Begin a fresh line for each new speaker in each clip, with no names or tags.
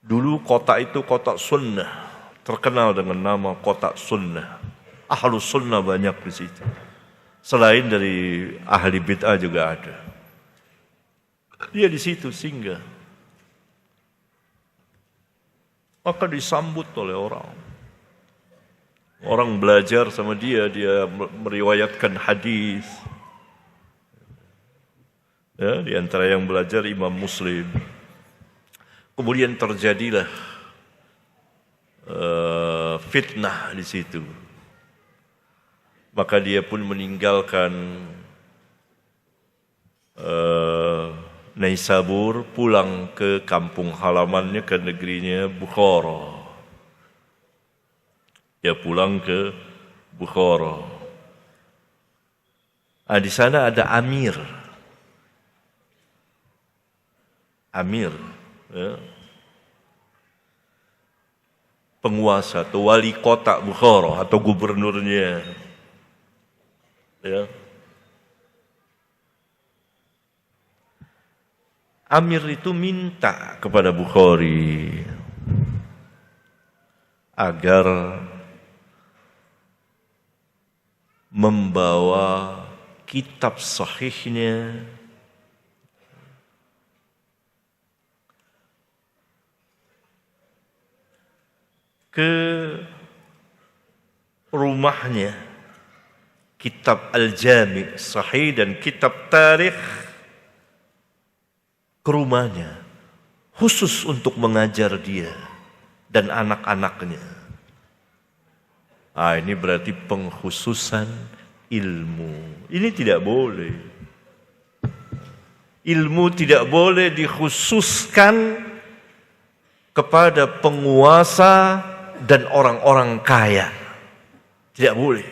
Dulu kota itu kota sunnah, terkenal dengan nama kota sunnah. Ahlus sunnah banyak di situ. Selain dari ahli bid'ah juga ada. Dia di situ singgah. Maka disambut oleh orang. Orang belajar sama dia meriwayatkan hadis. Ya, di antara yang belajar Imam Muslim. Kemudian terjadilah fitnah di situ. Maka dia pun meninggalkan Naisabur, pulang ke kampung halamannya, ke negerinya Bukhara. Dia pulang ke Bukhara. Di sana ada Amir. Ya. Penguasa atau wali kota Bukhara atau gubernurnya. Ya. Amir itu minta kepada Bukhari agar membawa kitab sahihnya ke rumahnya, kitab Al-Jami' Sahih dan kitab Tarikh ke rumahnya, khusus untuk mengajar dia dan anak-anaknya. Ini berarti pengkhususan ilmu. Ini tidak boleh. Ilmu tidak boleh dikhususkan kepada penguasa dan orang-orang kaya. Tidak boleh.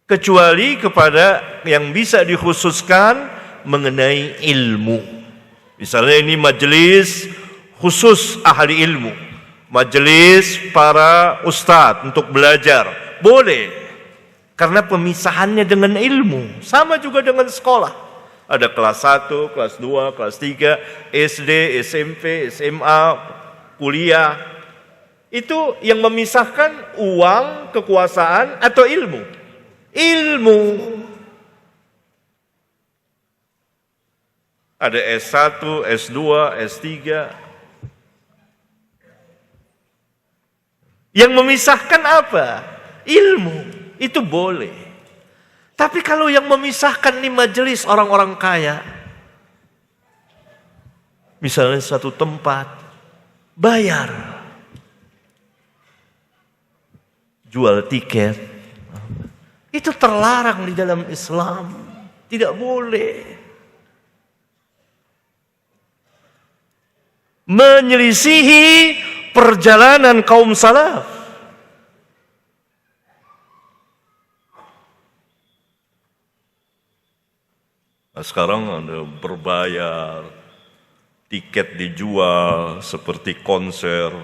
Kecuali kepada yang bisa dikhususkan mengenai ilmu. Misalnya ini majelis khusus ahli ilmu. Majelis para ustadz untuk belajar. Boleh. Karena pemisahannya dengan ilmu. Sama juga dengan sekolah. Ada kelas 1, kelas 2, kelas 3, SD, SMP, SMA, kuliah. Itu yang memisahkan uang, kekuasaan, atau ilmu. Ilmu. Ada S1, S2, S3. Yang memisahkan apa? Ilmu. Itu boleh. Tapi kalau yang memisahkan di majelis orang-orang kaya, misalnya satu tempat, bayar. Jual tiket. Itu terlarang di dalam Islam. Tidak boleh. Menyelisihi perjalanan kaum salaf. Nah, sekarang ada berbayar, tiket dijual seperti konser.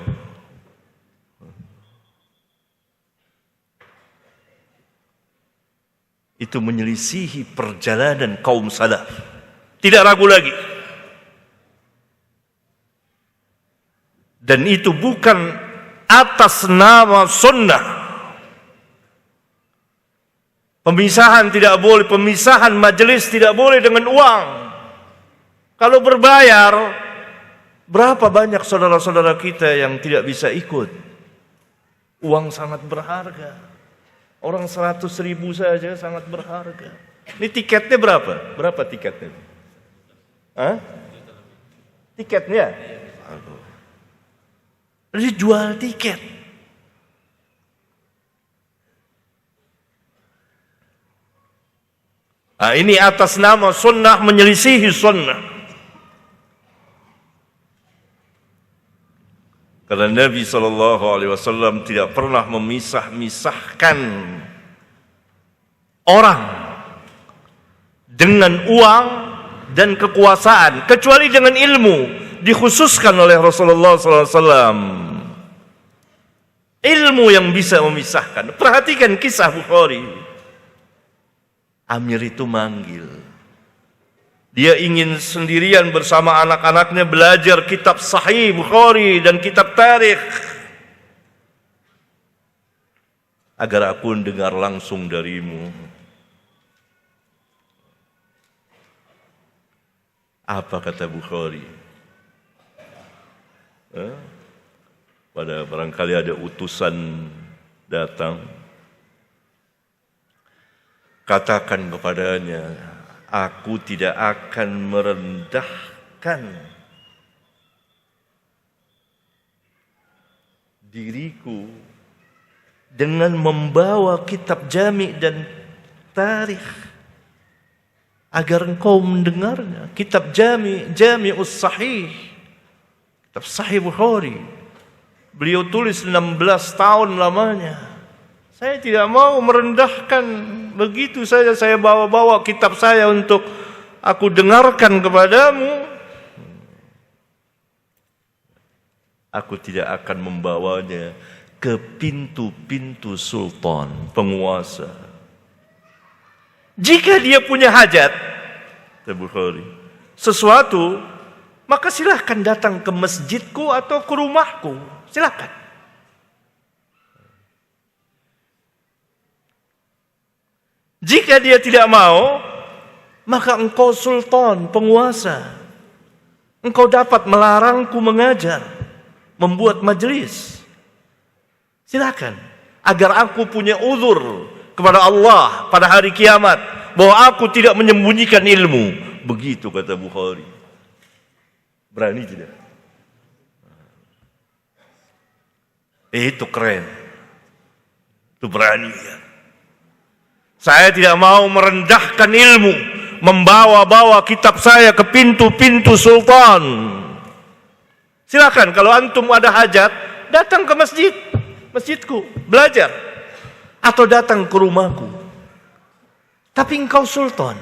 Itu menyelisihi perjalanan kaum salaf. Tidak ragu lagi. Dan itu bukan atas nama sunnah. Pemisahan tidak boleh, pemisahan majelis tidak boleh dengan uang. Kalau berbayar, berapa banyak saudara-saudara kita yang tidak bisa ikut? Uang sangat berharga. Orang 100.000 saja sangat berharga. Ini tiketnya berapa? Berapa tiketnya? Tiketnya? Jadi jual tiket. Ini atas nama sunnah menyelisihi sunnah. Karena Nabi SAW tidak pernah memisah-misahkan orang dengan uang dan kekuasaan, kecuali dengan ilmu, dikhususkan oleh Rasulullah SAW. Ilmu yang bisa memisahkan. Perhatikan kisah Bukhari. Amir itu manggil Dia ingin sendirian bersama anak-anaknya belajar kitab Sahih Bukhari dan kitab tarikh. Agar aku dengar langsung darimu. Apa kata Bukhari? Pada barangkali ada utusan datang. Katakan kepadanya, aku tidak akan merendahkan diriku dengan membawa kitab jami' dan tarikh agar engkau mendengarnya. Kitab Jami'us Sahih, kitab Sahih Bukhari, beliau tulis 16 tahun lamanya. Saya tidak mau merendahkan, begitu saja saya bawa-bawa kitab saya untuk aku dengarkan kepadamu. Aku tidak akan membawanya ke pintu-pintu sultan, penguasa. Jika dia punya hajat, Bukhari, sesuatu, maka silahkan datang ke masjidku atau ke rumahku. Silahkan. Jika dia tidak mau, maka engkau sultan, penguasa. Engkau dapat melarangku mengajar, membuat majelis. Silakan, agar aku punya uzur kepada Allah pada hari kiamat bahwa aku tidak menyembunyikan ilmu. Begitu kata Bukhari. Berani tidak? Itu keren. Itu berani ya. Saya tidak mau merendahkan ilmu, membawa-bawa kitab saya ke pintu-pintu sultan. Silakan, kalau antum ada hajat, datang ke masjidku, belajar. Atau datang ke rumahku. Tapi engkau sultan.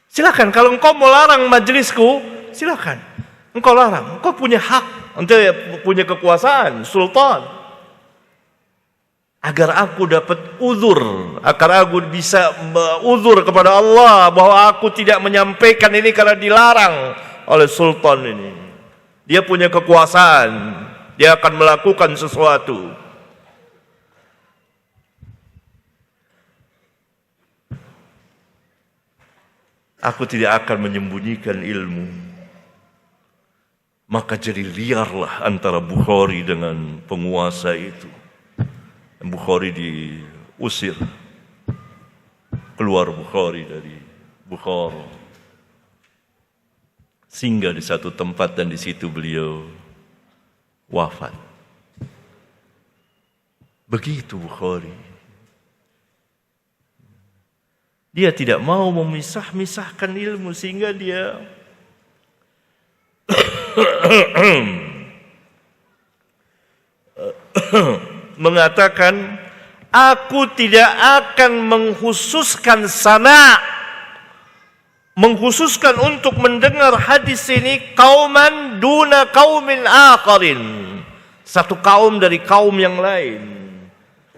Silakan, kalau engkau mau larang majelisku, silakan. Engkau larang, engkau punya hak, engkau punya kekuasaan, sultan. Agar aku dapat uzur, agar aku bisa uzur kepada Allah bahwa aku tidak menyampaikan ini karena dilarang oleh sultan ini. Dia punya kekuasaan, dia akan melakukan sesuatu. Aku tidak akan menyembunyikan ilmu. Maka jadi liarlah antara Bukhari dengan penguasa itu. Bukhari diusir, keluar Bukhari dari Bukhara, singgah di satu tempat dan di situ beliau wafat. Begitu Bukhari. Dia tidak mau memisah-misahkan ilmu sehingga dia mengatakan, aku tidak akan mengkhususkan mengkhususkan untuk mendengar hadis ini kauman duna kaumin akharin, satu kaum dari kaum yang lain,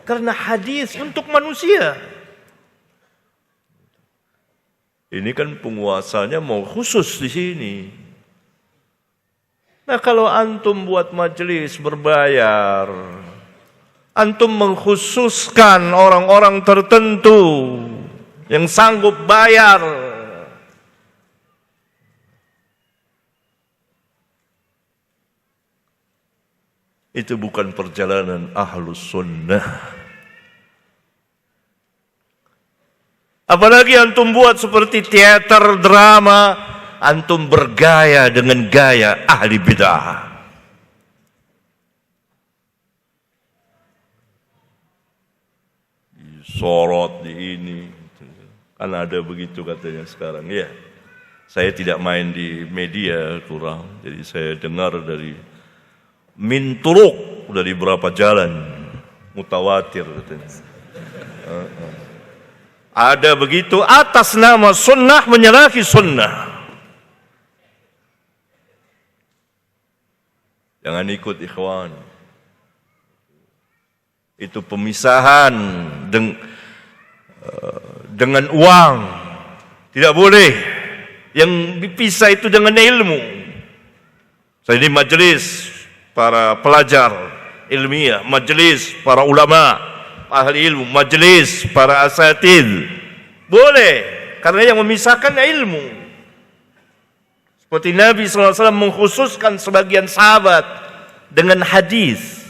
karena hadis untuk manusia. Ini kan penguasanya mau khusus di sini. Nah, kalau antum buat majelis berbayar, antum mengkhususkan orang-orang tertentu yang sanggup bayar. Itu bukan perjalanan Ahlus Sunnah. Apalagi antum buat seperti teater drama, antum bergaya dengan gaya ahli bid'ah. Sorot di ini, kan ada begitu katanya sekarang. Ya, saya tidak main di media kurang, jadi saya dengar dari min turuk, dari berapa jalan, mutawatir katanya. Ada begitu atas nama sunnah menyalahi sunnah. Jangan ikut ikhwan. Itu pemisahan dengan uang. Tidak boleh. Yang dipisah itu dengan ilmu. Jadi majelis para pelajar ilmiah, majelis para ulama, ahli ilmu, majelis para asatidz. Boleh, karena yang memisahkan ilmu. Seperti Nabi SAW mengkhususkan sebagian sahabat dengan hadis.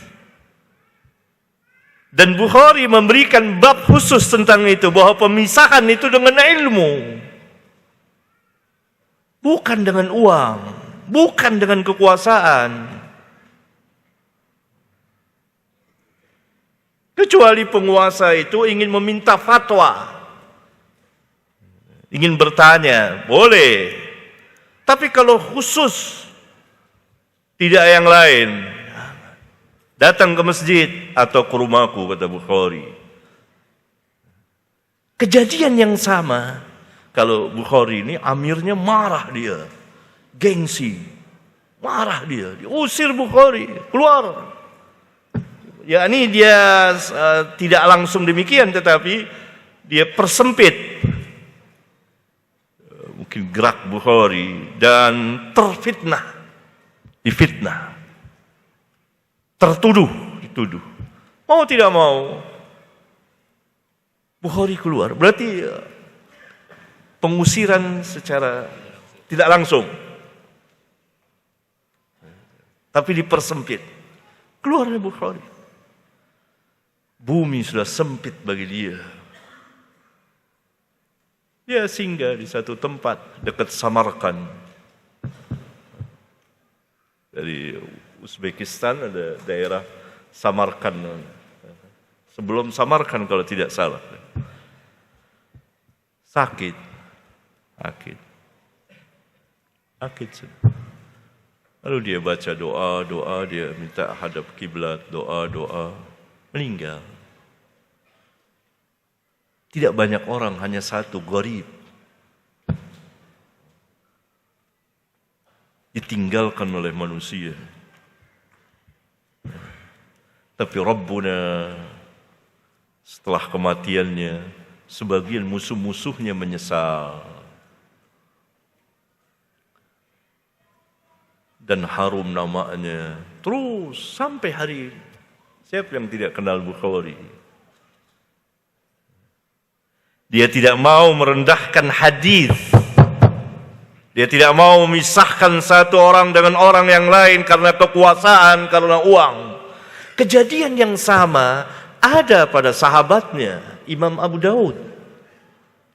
Dan Bukhari memberikan bab khusus tentang itu, bahwa pemisahan itu dengan ilmu. Bukan dengan uang, bukan dengan kekuasaan. Kecuali penguasa itu ingin meminta fatwa, ingin bertanya, boleh. Tapi kalau khusus, tidak yang lain, datang ke masjid atau ke rumahku, kata Bukhari. Kejadian yang sama, kalau Bukhari ini amirnya marah dia, gengsi, marah dia, diusir Bukhari, keluar. Ya ini dia tidak langsung demikian, tetapi dia persempit mungkin gerak Bukhari, dan terfitnah, difitnah, tertuduh, dituduh. Mau tidak mau, Bukhari keluar. Berarti pengusiran secara tidak langsung, tapi dipersempit. Keluar dari Bukhari. Bumi sudah sempit bagi dia. Dia singgah di satu tempat dekat Samarkand. Dari Uzbekistan ada daerah Samarkand. Sebelum Samarkand kalau tidak salah. Sakit. Lalu dia baca doa, dia minta hadap kiblat, doa, meninggal. Tidak banyak orang, hanya satu, gharib. Ditinggalkan oleh manusia. Tapi Rabbuna setelah kematiannya, sebagian musuh-musuhnya menyesal. Dan harum namanya terus sampai hari ini. Siapa yang tidak kenal Bukhari? Dia tidak mau merendahkan hadis. Dia tidak mau memisahkan satu orang dengan orang yang lain karena kekuasaan, karena uang. Kejadian yang sama ada pada sahabatnya, Imam Abu Daud.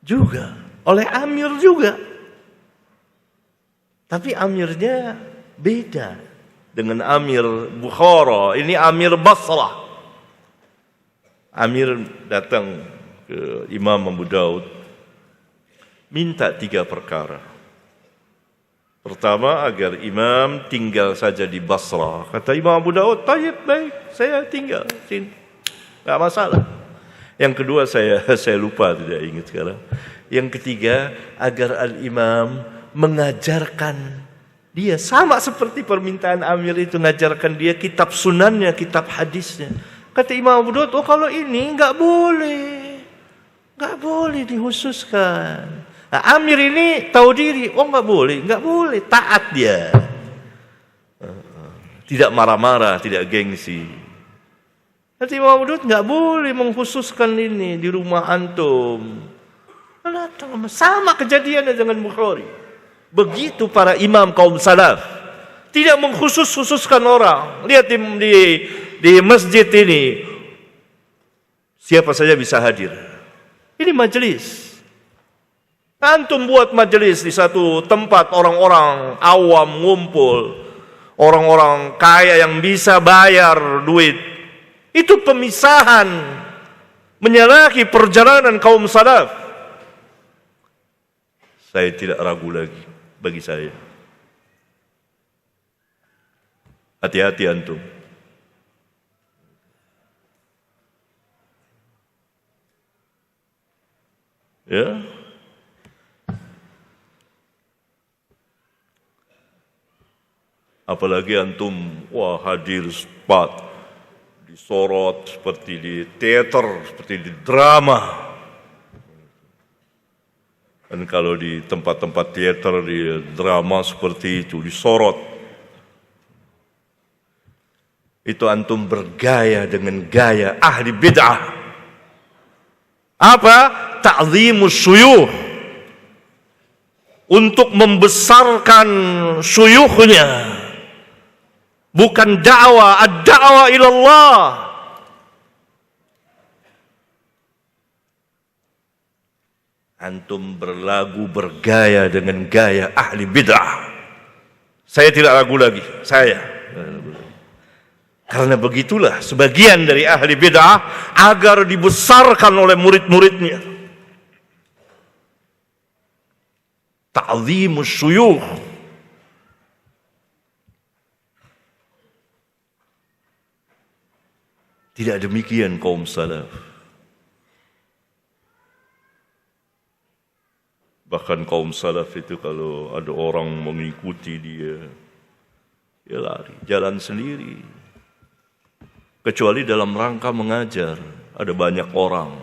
Juga, oleh Amir juga. Tapi Amirnya beda dengan Amir Bukhara. Ini Amir Basrah. Amir datang ke Imam Abu Daud, minta 3 perkara. Pertama, agar imam tinggal saja di Basrah. Kata Imam Abu Daud, baik, saya tinggal sini, enggak masalah. Yang kedua saya lupa, tidak ingat sekarang. Yang ketiga, agar al-imam mengajarkan dia, sama seperti permintaan Amir itu, mengajarkan dia kitab sunannya, kitab hadisnya. Kata Imam Abu Daud, kalau ini enggak boleh dihususkan. Nah, Amir ini tahu diri, enggak boleh, taat dia. Tidak marah-marah, tidak gengsi. Kata Imam Abu Daud, enggak boleh mengkhususkan ini di rumah antum. Sama kejadiannya dengan Bukhari. Begitu para imam kaum salaf, tidak mengkhususkan orang. Lihat di masjid ini, siapa saja bisa hadir. Ini majelis. Antum buat majelis di satu tempat, orang-orang awam ngumpul, orang-orang kaya yang bisa bayar duit. Itu pemisahan, menyalahi perjalanan kaum salaf. Saya tidak ragu lagi, bagi saya. Hati-hati antum. Ya. Apalagi antum hadir spot, disorot seperti di teater, seperti di drama. Dan kalau di tempat-tempat teater, di drama seperti itu, disorot. Itu antum bergaya dengan gaya ahli bid'ah. Apa? Ta'zimus syuyukh. Untuk membesarkan syuyukhnya. Bukan dakwah, ad-da'wah ilallah. Antum berlagu bergaya dengan gaya ahli bid'ah. Saya tidak ragu lagi, karena begitulah sebagian dari ahli bid'ah agar dibesarkan oleh murid-muridnya. Ta'zimus syuyukh. Tidak demikian kaum salaf. Bahkan kaum salaf itu kalau ada orang mengikuti dia lari, jalan sendiri. Kecuali dalam rangka mengajar, ada banyak orang.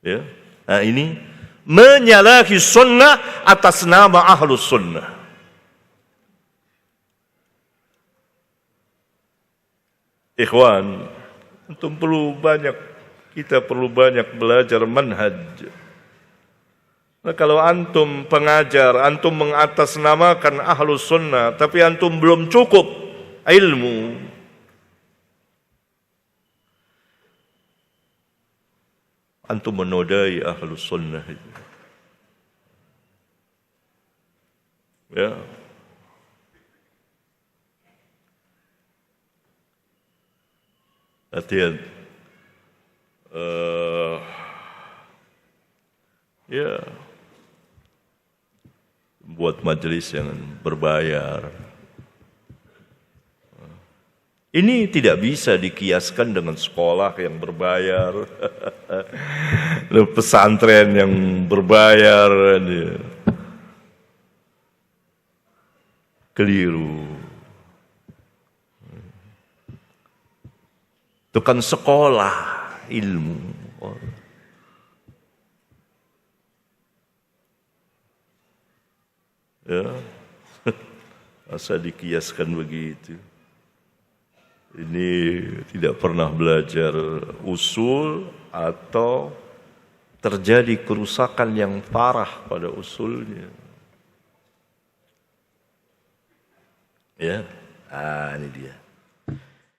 Ya, nah ini menyalahi sunnah atas nama ahlus sunnah. Ikhwan, kita perlu banyak belajar manhaj. Nah, kalau antum pengajar, antum mengatasnamakan ahlus sunnah, tapi antum belum cukup ilmu, antum menodai ahlus sunnah itu. Ya. Latihan. Ya. Buat majelis yang berbayar. Ini tidak bisa dikiaskan dengan sekolah yang berbayar, pesantren yang berbayar, keliru. Itu kan sekolah ilmu. Ya, masa dikiaskan begitu. Ini tidak pernah belajar usul atau terjadi kerusakan yang parah pada usulnya. Ya, ini dia.